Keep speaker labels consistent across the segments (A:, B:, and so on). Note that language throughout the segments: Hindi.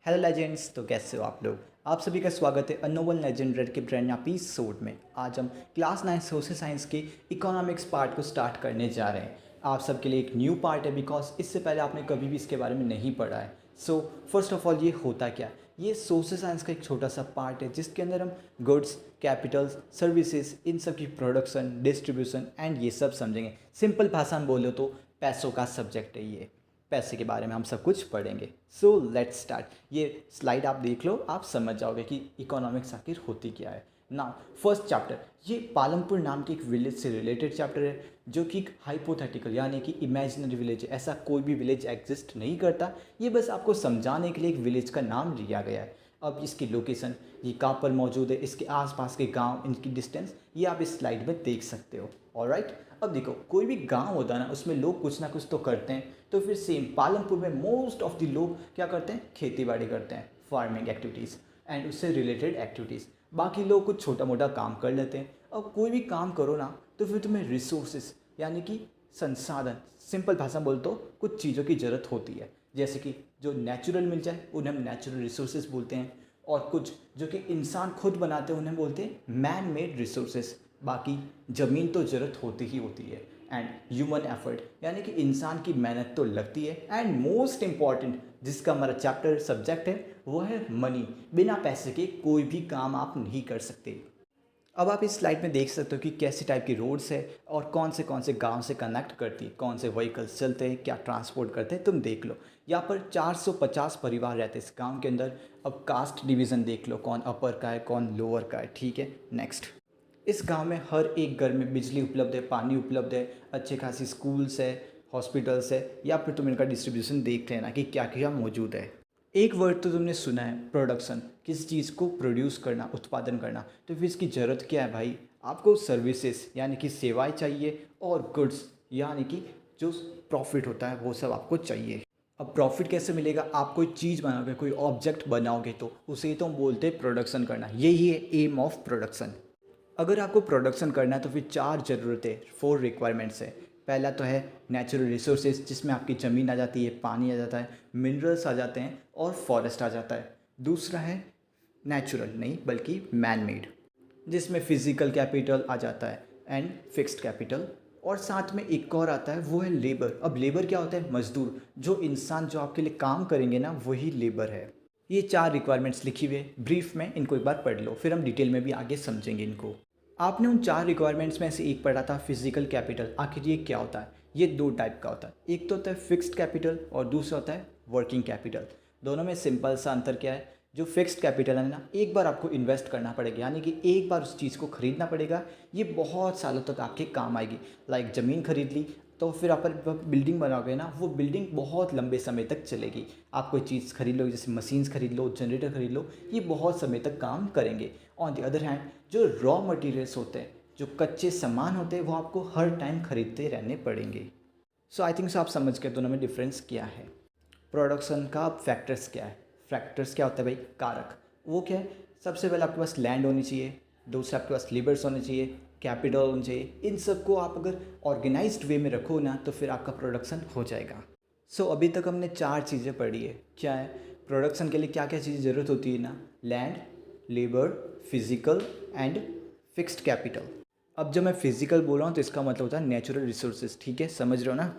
A: Hello legends. तो कैसे हो आप लोग। आप सभी का स्वागत है अनोवल लेजेंड रेड के ब्रांड एपिसोड में। आज हम क्लास 9 सोशल साइंस के इकोनॉमिक्स पार्ट को स्टार्ट करने जा रहे हैं। आप सबके लिए एक न्यू पार्ट है बिकॉज इससे पहले आपने कभी भी इसके बारे में नहीं पढ़ा है। सो फर्स्ट ऑफ ऑल ये होता क्या है? ये सोशल साइंस का एक छोटा सा पार्ट है जिसके अंदर हम गुड्स, कैपिटल्स, सर्विसेज, इन सब की प्रोडक्शन, डिस्ट्रीब्यूशन एंड ये सब समझेंगे। सिंपल भाषा में बोलो तो पैसों का सब्जेक्ट है ये। पैसे के बारे में हम सब कुछ पढ़ेंगे। So let's start. ये स्लाइड आप देख लो, आप समझ जाओगे कि इकोनॉमिक्स आखिर होती क्या है। नाउ फर्स्ट चैप्टर, ये पालमपुर नाम के एक विलेज से रिलेटेड चैप्टर है जो कि हाइपोथेटिकल यानी कि इमेजिनरी विलेज है। ऐसा कोई भी विलेज एग्जिस्ट नहीं करता, ये बस आपको समझाने के लिए एक विलेज का नाम लिया गया है। अब इसकी लोकेशन, ये कहाँ पर मौजूद है, इसके आसपास के गांव, इनकी डिस्टेंस, ये आप इस स्लाइड में देख सकते हो। ऑलराइट, अब देखो कोई भी गांव होता है ना, उसमें लोग कुछ ना कुछ तो करते हैं। तो फिर सेम पालमपुर में मोस्ट ऑफ द लोग क्या करते हैं, खेती बाड़ी करते हैं, फार्मिंग एक्टिविटीज़ एंड उससे रिलेटेड एक्टिविटीज़। बाकी लोग कुछ छोटा मोटा काम कर लेते हैं। अब कोई भी काम करो ना तो फिर तुम्हें रिसोर्सेज यानी कि संसाधन, सिंपल भाषा में बोल तो कुछ चीज़ों की ज़रूरत होती है। जैसे कि जो नेचुरल मिल जाए उन्हें हम नेचुरल रिसोर्सेज बोलते हैं, और कुछ जो कि इंसान खुद बनाते हैं उन्हें बोलते हैं मैन मेड रिसोर्सेज। बाकी ज़मीन तो ज़रूरत होती ही होती है, एंड ह्यूमन एफर्ट यानी कि इंसान की मेहनत तो लगती है। एंड मोस्ट इम्पॉर्टेंट जिसका हमारा चैप्टर सब्जेक्ट है वो है मनी। बिना पैसे के कोई भी काम आप नहीं कर सकते। अब आप इस स्लाइड में देख सकते हो कि कैसी टाइप की रोड्स है और कौन से गांव से कनेक्ट करती है, कौन से व्हीकल्स चलते हैं, क्या ट्रांसपोर्ट करते हैं, तुम देख लो। यहाँ पर 450 परिवार रहते हैं इस गांव के अंदर। अब कास्ट डिवीज़न देख लो, कौन अपर का है कौन लोअर का है। ठीक है, नेक्स्ट। इस गांव में हर एक घर में बिजली उपलब्ध है, पानी उपलब्ध है, अच्छे खासी स्कूल्स है, हॉस्पिटल्स है, या फिर तुम इनका डिस्ट्रीब्यूशन देख लेना कि क्या क्या मौजूद है। एक वर्ड तो तुमने सुना है, प्रोडक्शन। किसी चीज़ को प्रोड्यूस करना, उत्पादन करना। तो फिर इसकी ज़रूरत क्या है भाई? आपको सर्विसेज यानी कि सेवाएं चाहिए, और गुड्स यानी कि जो प्रॉफिट होता है वो सब आपको चाहिए। अब प्रॉफिट कैसे मिलेगा? आप कोई चीज़ बनाओगे, कोई ऑब्जेक्ट बनाओगे तो उसे तो हम बोलते हैं प्रोडक्शन करना। यही है एम ऑफ प्रोडक्शन। अगर आपको प्रोडक्शन करना है तो फिर चार ज़रूरतें, फोर रिक्वायरमेंट्स है। पहला तो है नेचुरल रिसोर्सेज, जिसमें आपकी ज़मीन आ जाती है, पानी आ जाता है, मिनरल्स आ जाते हैं और फॉरेस्ट आ जाता है। दूसरा है नेचुरल नहीं बल्कि मैन मेड, जिसमें फिजिकल कैपिटल आ जाता है एंड फिक्स्ड कैपिटल। और साथ में एक और आता है, वो है लेबर। अब लेबर क्या होता है? मजदूर। जो इंसान जो आपके लिए काम करेंगे ना, वही लेबर है। ये चार रिक्वायरमेंट्स लिखी हुई है ब्रीफ में, इनको एक बार पढ़ लो, फिर हम डिटेल में भी आगे समझेंगे इनको। आपने उन चार रिक्वायरमेंट्स में से एक पढ़ा था, फिजिकल कैपिटल। आखिर ये क्या होता है? ये दो टाइप का होता है, एक तो होता है फिक्स्ड कैपिटल और दूसरा होता है वर्किंग कैपिटल। दोनों में सिंपल सा अंतर क्या है? जो फिक्स्ड कैपिटल है ना, एक बार आपको इन्वेस्ट करना पड़ेगा, यानी कि एक बार उस चीज़ को खरीदना पड़ेगा। ये बहुत सालों तक आपके काम आएगी। लाइक ज़मीन खरीद ली तो फिर आप बिल्डिंग बनाओगे ना, वो बिल्डिंग बहुत लंबे समय तक चलेगी। आप कोई चीज़ खरीद लो, जैसे मशीन्स खरीद लो, जनरेटर खरीद लो, ये बहुत समय तक काम करेंगे। ऑन द अदर हैंड जो रॉ मटेरियल्स होते हैं, जो कच्चे सामान होते हैं, वो आपको हर टाइम खरीदते रहने पड़ेंगे। सो आई थिंक सो आप समझ गए दोनों में डिफरेंस क्या है। प्रोडक्शन का फैक्टर्स क्या है? फैक्टर्स क्या होता है भाई? कारक। वो क्या है? सबसे पहले आपके पास लैंड होनी चाहिए, दूसरा आपके पास लेबर्स होने चाहिए, कैपिटल होना चाहिए। इन सबको आप अगर ऑर्गेनाइज्ड वे में रखो ना तो फिर आपका प्रोडक्शन हो जाएगा। सो अभी तक हमने चार चीज़ें पढ़ी है। क्या है? प्रोडक्शन के लिए क्या क्या चीज़ ज़रूरत होती है ना? Land, labour, physical and fixed capital. अब जब मैं फिजिकल बोल रहा हूँ तो इसका मतलब होता है नेचुरल रिसोर्सेज। ठीक है, समझ रहे हो ना?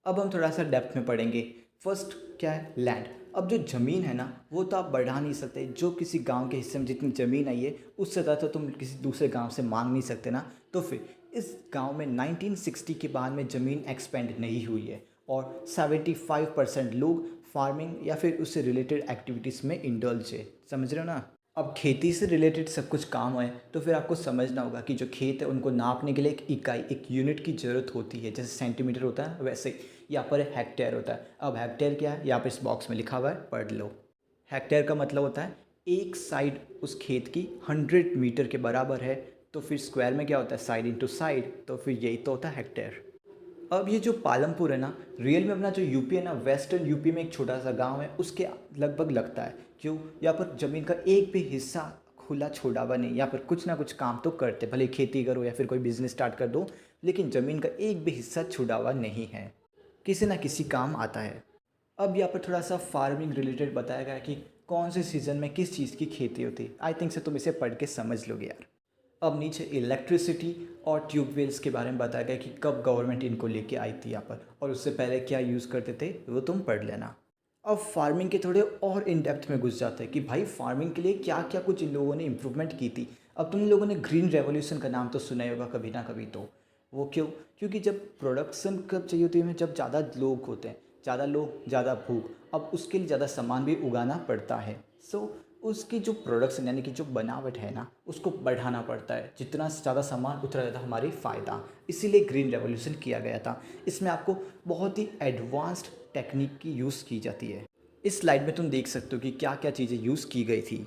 A: अब हम थोड़ा सा डेप्थ में पढ़ेंगे। फर्स्ट क्या है? लैंड। अब जो ज़मीन है ना, वो तो आप बढ़ा नहीं सकते। जो किसी गांव के हिस्से में जितनी ज़मीन आई है उससे ज़्यादा तो तुम किसी दूसरे गांव से मांग नहीं सकते ना। तो फिर इस गांव में 1960 के बाद में ज़मीन एक्सपेंड नहीं हुई है, और 75% लोग फार्मिंग या फिर उससे रिलेटेड एक्टिविटीज़ में इंडल्ज है। समझ रहे हो ना? अब खेती से रिलेटेड सब कुछ काम है तो फिर आपको समझना होगा कि जो खेत है उनको नापने के लिए एक इकाई, एक यूनिट की ज़रूरत होती है। जैसे सेंटीमीटर होता है वैसे यहाँ पर हेक्टेयर होता है। अब हेक्टेयर क्या है? यहाँ पर इस बॉक्स में लिखा हुआ है, पढ़ लो। हेक्टेयर का मतलब होता है एक साइड उस खेत की 100 मीटर के बराबर है। तो फिर स्क्वायर में क्या होता है? Side into side. तो फिर यही तो होता है हेक्टेयर। अब ये जो पालमपुर है ना, रियल में अपना जो यूपी है ना, वेस्टर्न यूपी में एक छोटा सा गांव है, उसके लगभग लगता है। क्यों? यहाँ पर ज़मीन का एक भी हिस्सा खुला छोड़ा हुआ नहीं। यहाँ पर कुछ ना कुछ काम तो करते, भले खेती करो या फिर कोई बिजनेस स्टार्ट कर दो, लेकिन ज़मीन का एक भी हिस्सा छुड़ा हुआ नहीं है, किसी ना किसी काम आता है। अब यहाँ पर थोड़ा सा फार्मिंग रिलेटेड बताया गया है कि कौन से सीज़न में किस चीज़ की खेती होती है। आई थिंक से तुम इसे पढ़ के समझ लोगे यार। अब नीचे इलेक्ट्रिसिटी और ट्यूबवेल्स के बारे में बताया गया कि कब गवर्नमेंट इनको लेके आई थी यहाँ पर, और उससे पहले क्या यूज़ करते थे वो तुम पढ़ लेना। अब फार्मिंग के थोड़े और इन डेप्थ में घुस जाते हैं कि भाई फार्मिंग के लिए क्या क्या कुछ इन लोगों ने इम्प्रूवमेंट की थी। अब तुम लोगों ने ग्रीन रेवोल्यूशन का नाम तो सुना ही होगा कभी ना कभी। तो वो क्यों? क्योंकि जब प्रोडक्शन कब चाहिए होती है, जब ज़्यादा लोग होते हैं, ज़्यादा लोग ज़्यादा भूख, अब उसके लिए ज़्यादा सामान भी उगाना पड़ता है। सो उसकी जो प्रोडक्शन यानी कि जो बनावट है ना, उसको बढ़ाना पड़ता है। जितना ज़्यादा सामान उतना ज़्यादा हमारी फ़ायदा, इसीलिए ग्रीन रेवोल्यूशन किया गया था। इसमें आपको बहुत ही एडवांस्ड टेक्निक की यूज़ की जाती है। इस स्लाइड में तुम देख सकते हो कि क्या क्या चीज़ें यूज़ की गई थी।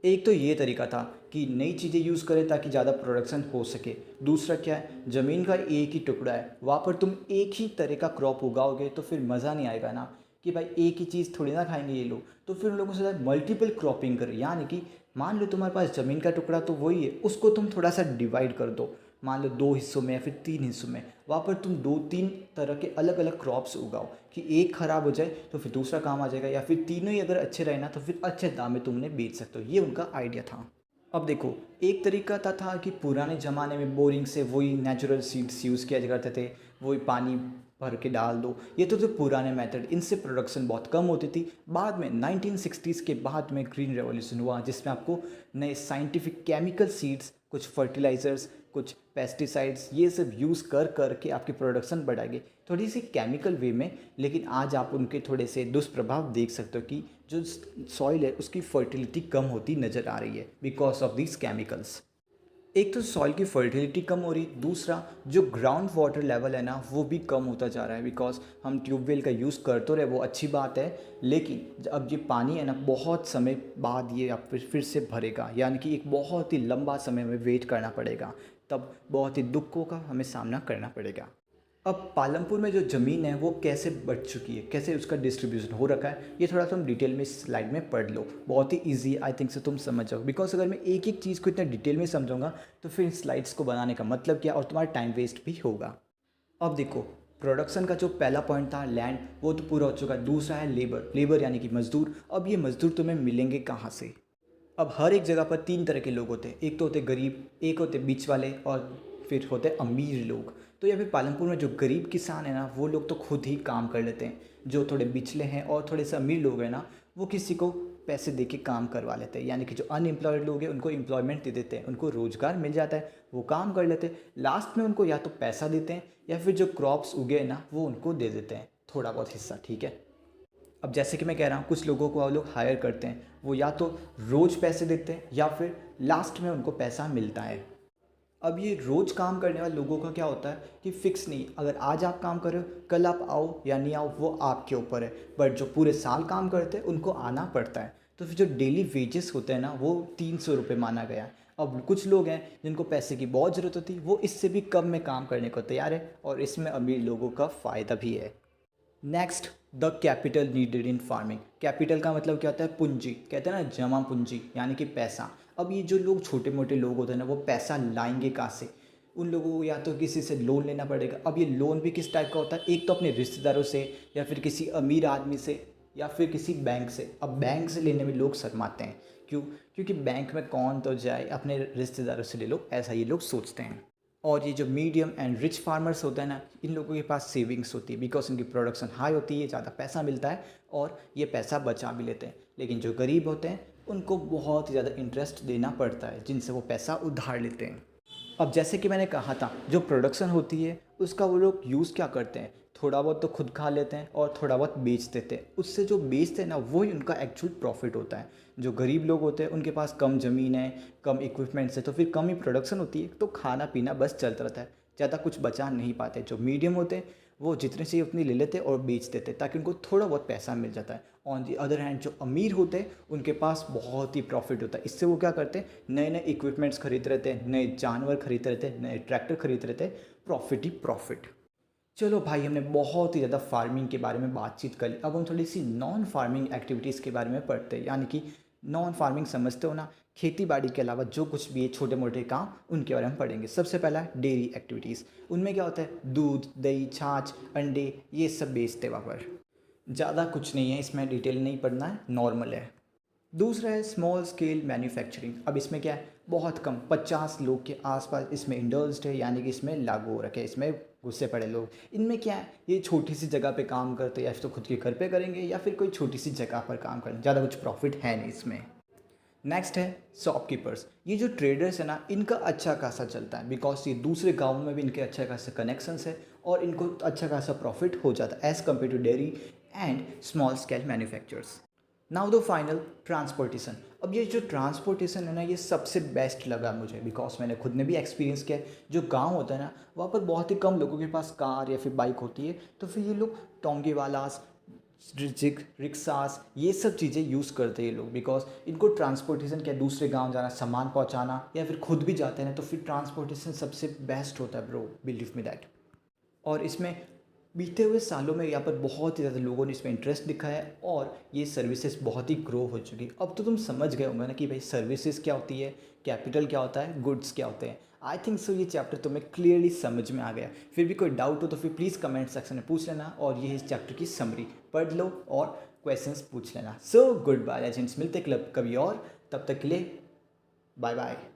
A: एक तो ये तरीका था कि नई चीज़ें यूज़ करें ताकि ज़्यादा प्रोडक्शन हो सके। दूसरा क्या है, ज़मीन का एक ही टुकड़ा है, वहाँ पर तुम एक ही तरह का क्रॉप उगाओगे तो फिर मज़ा नहीं आएगा ना, कि भाई एक ही चीज़ थोड़ी ना खाएंगे ये लोग। तो फिर उन लोगों से मल्टीपल क्रॉपिंग करें, यानी कि मान लो तुम्हारे पास ज़मीन का टुकड़ा तो वही है, उसको तुम थोड़ा सा डिवाइड कर दो, मान लो 2 हिस्सों में या फिर 3 हिस्सों में। वहाँ पर तुम 2-3 तरह के अलग अलग क्रॉप्स उगाओ कि एक ख़राब हो जाए तो फिर दूसरा काम आ जाएगा, या फिर तीनों ही अगर अच्छे रहे ना तो फिर अच्छे दाम में तुमने बेच सकते हो। ये उनका आइडिया था। अब देखो, एक तरीका था कि पुराने ज़माने में बोरिंग से वही नेचुरल सीड्स यूज़ किया करते थे, वही पानी भर के डाल दो। ये तो पुराने मेथड, इनसे प्रोडक्शन बहुत कम होती थी। बाद में 1960s के बाद में ग्रीन रेवोल्यूशन हुआ, जिसमें आपको नए साइंटिफिक केमिकल सीड्स, कुछ फर्टिलाइज़र्स, कुछ पेस्टिसाइड्स, ये सब यूज़ कर कर के आपकी प्रोडक्शन बढ़ाएगी थोड़ी सी केमिकल वे में। लेकिन आज आप उनके थोड़े से दुष्प्रभाव देख सकते हो कि जो सॉइल है उसकी फर्टिलिटी कम होती नज़र आ रही है बिकॉज ऑफ दीज केमिकल्स। एक तो सॉइल की फर्टिलिटी कम हो रही, दूसरा जो ग्राउंड वाटर लेवल है ना वो भी कम होता जा रहा है। बिकॉज हम ट्यूबवेल का यूज़ कर तो रहे, वो अच्छी बात है, लेकिन अब ये पानी है ना बहुत समय बाद ये आप फिर से भरेगा, यानी कि एक बहुत ही लंबा समय में वेट करना पड़ेगा, तब बहुत ही दुखों का हमें सामना करना पड़ेगा। अब पालमपुर में जो ज़मीन है वो कैसे बढ़ चुकी है, कैसे उसका डिस्ट्रीब्यूशन हो रखा है, ये थोड़ा सा हम डिटेल में इस स्लाइड में पढ़ लो। बहुत ही इजी आई थिंक से तुम समझ जाओ, बिकॉज अगर मैं एक एक चीज़ को इतना डिटेल में समझाऊंगा तो फिर स्लाइड्स को बनाने का मतलब क्या, और तुम्हारा टाइम वेस्ट भी होगा। अब देखो, प्रोडक्शन का जो पहला पॉइंट था लैंड, वो तो पूरा हो चुका है। दूसरा है लेबर, लेबर यानी कि मजदूर। अब ये मजदूर तुम्हें मिलेंगे कहाँ से? अब हर एक जगह पर 3 तरह के लोग होते हैं, एक तो होते गरीब, एक होते बीच वाले, और फिर होते अमीर लोग। तो या फिर पालमपुर में जो गरीब किसान है ना वो लोग तो खुद ही काम कर लेते हैं। जो थोड़े बिचले हैं और थोड़े से अमीर लोग हैं ना, वो किसी को पैसे दे के काम करवा लेते हैं, यानी कि जो अनएम्प्लॉयड लोग हैं उनको एम्प्लॉयमेंट दे देते हैं, उनको रोज़गार मिल जाता है, वो काम कर लेते हैं। लास्ट में उनको या तो पैसा देते हैं या फिर जो क्रॉप्स उगे हैं ना वो उनको दे देते हैं, थोड़ा बहुत हिस्सा, ठीक है। अब जैसे कि मैं कह रहा हूँ, कुछ लोगों को वो लोग हायर करते हैं, वो या तो रोज़ पैसे देते हैं या फिर लास्ट में उनको पैसा मिलता है। अब ये रोज़ काम करने वाले लोगों का क्या होता है कि फिक्स नहीं, अगर आज आप काम कर रहे हो कल आप आओ या नहीं आओ वो आपके ऊपर है। बट जो पूरे साल काम करते हैं उनको आना पड़ता है। तो फिर जो डेली वेजेस होते हैं ना वो 300 रुपये माना गया है। अब कुछ लोग हैं जिनको पैसे की बहुत ज़रूरत होती है, वो इससे भी कम में काम करने को तैयार है, और इसमें अमीर लोगों का फ़ायदा भी है। Next, the capital needed in farming. Capital का मतलब क्या होता है? पूंजी, कहते हैं ना जमा पूंजी, यानी कि पैसा। अब ये जो लोग छोटे मोटे लोग होते हैं ना वो पैसा लाएंगे कहाँ से? उन लोगों को या तो किसी से लोन लेना पड़ेगा। अब ये लोन भी किस टाइप का होता है? एक तो अपने रिश्तेदारों से, या फिर किसी अमीर आदमी से, या फिर किसी बैंक से। अब बैंक से लेने में लोग शर्माते हैं, क्यों? क्योंकि बैंक में कौन तो जाए, अपने रिश्तेदारों से ले लो, ऐसा ये लोग सोचते हैं। और ये जो मीडियम एंड रिच फार्मर्स होते हैं ना, इन लोगों के पास सेविंग्स होती है, बिकॉज इनकी प्रोडक्शन हाई होती है, ज़्यादा पैसा मिलता है और ये पैसा बचा भी लेते हैं। लेकिन जो गरीब होते हैं उनको बहुत ही ज़्यादा इंटरेस्ट देना पड़ता है, जिनसे वो पैसा उधार लेते हैं। अब जैसे कि मैंने कहा था, जो प्रोडक्शन होती है उसका वो लोग यूज़ क्या करते हैं? थोड़ा बहुत तो खुद खा लेते हैं और थोड़ा बहुत बेच देते हैं। उससे जो बेचते हैं ना वही उनका एक्चुअल प्रॉफिट होता है। जो गरीब लोग होते हैं उनके पास कम ज़मीन है, कम इक्विपमेंट्स है, तो फिर कम ही प्रोडक्शन होती है, तो खाना पीना बस चलता रहता है, ज़्यादा कुछ बचा नहीं पाते। जो मीडियम होते हैं वो जितने चाहिए उतनी ले लेते और बेच देते, ताकि उनको थोड़ा बहुत पैसा मिल जाता है। ऑन दी अदर हैंड जो अमीर होते हैं उनके पास बहुत ही प्रॉफिट होता है। इससे वो क्या करते हैं? नए नए इक्विपमेंट्स खरीद रहते हैं, नए जानवर खरीद रहते हैं, नए ट्रैक्टर खरीद रहते हैं, प्रॉफिट ही प्रॉफिट। चलो भाई, हमने बहुत ही ज़्यादा फार्मिंग के बारे में बातचीत कर ली। अब हम थोड़ी सी नॉन फार्मिंग एक्टिविटीज़ के बारे में पढ़ते हैं, यानी कि नॉन फार्मिंग समझते हो ना, खेती बाड़ी के अलावा जो कुछ भी है छोटे मोटे काम, उनके बारे में पढ़ेंगे। सबसे पहला है डेयरी एक्टिविटीज़। उनमें क्या होता है? दूध, दही, छाछ, अंडे, ये सब बेचते हैं वहाँ पर। ज़्यादा कुछ नहीं है इसमें, डिटेल नहीं पढ़ना है, नॉर्मल है। दूसरा है स्मॉल स्केल मैन्युफैक्चरिंग। अब इसमें क्या है, बहुत कम 50 लोग के आसपास इसमें इंडस्ड है, यानी कि इसमें लागू हो रखे हैं, इसमें घुसे पड़े लोग। इनमें क्या है, ये छोटी सी जगह पे काम करते हैं, या फिर तो खुद के घर पे करेंगे या फिर कोई छोटी सी जगह पर काम करेंगे, ज़्यादा कुछ प्रॉफिट है नहीं इसमें। नेक्स्ट है शॉपकीपर्स। ये जो ट्रेडर्स है ना, इनका अच्छा खासा चलता है, बिकॉज ये दूसरे गाँव में भी इनके अच्छा खासा कनेक्शंस है और इनको अच्छा खासा प्रॉफिट हो जाता है as compared to dairy and small scale manufacturers. Now the final, transportation. अब ये जो ट्रांसपोर्टेशन है ना, ये सबसे बेस्ट लगा मुझे, बिकॉज मैंने खुद ने भी एक्सपीरियंस किया है। जो गांव होता है ना, वहाँ पर बहुत ही कम लोगों के पास कार या फिर बाइक होती है, तो फिर ये लोग टोंगे वालास, रिक्सास, ये सब चीज़ें यूज़ करते हैं ये लोग, बिकॉज इनको ट्रांसपोर्टेशन क्या, दूसरे गांव जाना, सामान पहुंचाना, या फिर खुद भी जाते हैं ना, तो फिर ट्रांसपोर्टेशन सबसे बेस्ट होता है ब्रो, बिलीव मी दैट। और इसमें बीते हुए सालों में यहाँ पर बहुत ही ज़्यादा लोगों ने इसमें इंटरेस्ट दिखाया है और ये सर्विसेज बहुत ही ग्रो हो चुकी है। अब तो तुम समझ गए होंगे ना कि भाई सर्विसेज क्या होती है, कैपिटल क्या होता है, गुड्स क्या होते हैं। आई थिंक सो ये चैप्टर तुम्हें क्लियरली समझ में आ गया। फिर भी कोई डाउट हो तो फिर प्लीज़ कमेंट सेक्शन में पूछ लेना, और ये इस चैप्टर की समरी पढ़ लो और क्वेश्चंस पूछ लेना। सो गुड बाय एजेंट्स, मिलते क्लब कभी और, तब तक के लिए बाय बाय।